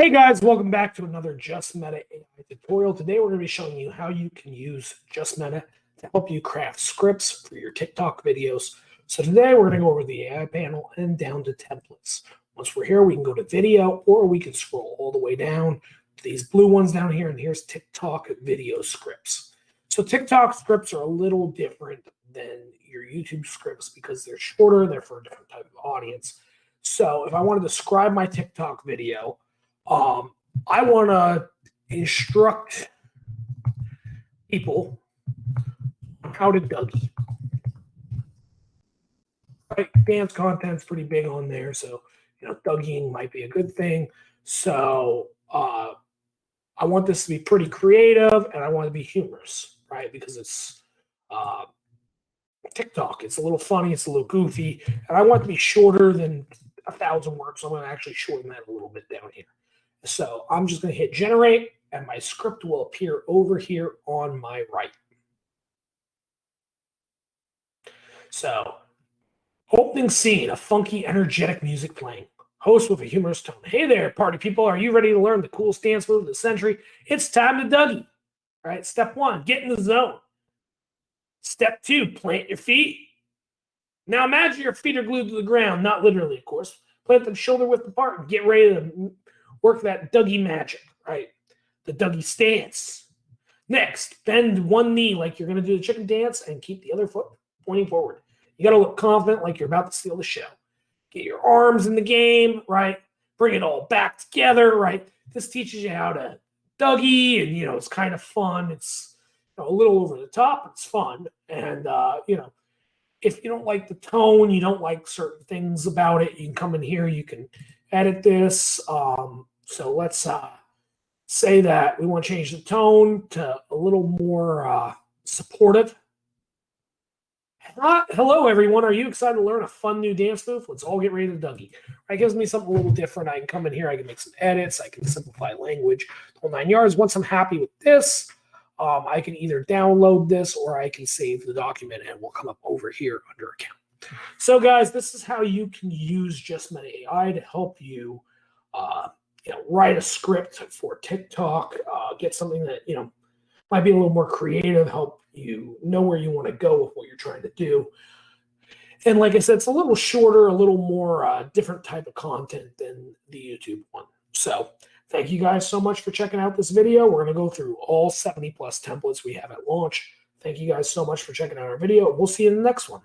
Hey guys, welcome back to another Just Meta AI tutorial. Today we're going to be showing you how you can use Just Meta to help you craft scripts for your TikTok videos. So today we're going to go over the AI panel and down to templates. Once we're here, we can go to video, or we can scroll all the way down to these blue ones down here, and here's TikTok video scripts. So TikTok scripts are a little different than your YouTube scripts because they're shorter, they're for a different type of audience. So if I want to describe my TikTok video, I want to instruct people how to Dougie. Right? Dance content's pretty big on there, so Dougieing might be a good thing. So I want this to be pretty creative, and I want it to be humorous, right? Because it's TikTok. It's a little funny, it's a little goofy, and I want it to be shorter than 1,000 words. So I'm going to actually shorten that a little bit down here. So I'm just going to hit generate, and my script will appear over here on my right. So, opening scene, a funky, energetic music playing. Host with a humorous tone. Hey there, party people. Are you ready to learn the coolest dance move of the century? It's time to Dougie. All right, step 1, get in the zone. Step 2, plant your feet. Now imagine your feet are glued to the ground, not literally, of course. Plant them shoulder width apart and get ready to work that Dougie magic, right? The Dougie stance. Next, bend one knee like you're going to do the chicken dance and keep the other foot pointing forward. You got to look confident like you're about to steal the show. Get your arms in the game, right? Bring it all back together, right? This teaches you how to Dougie, and, it's kind of fun. It's a little over the top. It's fun. And, if you don't like the tone, you don't like certain things about it, you can come in here, you can edit this. So let's say that we want to change the tone to a little more supportive. Hello, everyone. Are you excited to learn a fun new dance move? Let's all get ready to Dougie. It gives me something a little different. I can come in here. I can make some edits. I can simplify language, the whole 9 yards. Once I'm happy with this, I can either download this or I can save the document, and we'll come up over here under account. So, guys, this is how you can use Just Meta AI to help you write a script for TikTok, get something that, might be a little more creative, help you know where you want to go with what you're trying to do. And like I said, it's a little shorter, a little more different type of content than the YouTube one. So thank you guys so much for checking out this video. We're going to go through all 70 plus templates we have at launch. Thank you guys so much for checking out our video. We'll see you in the next one.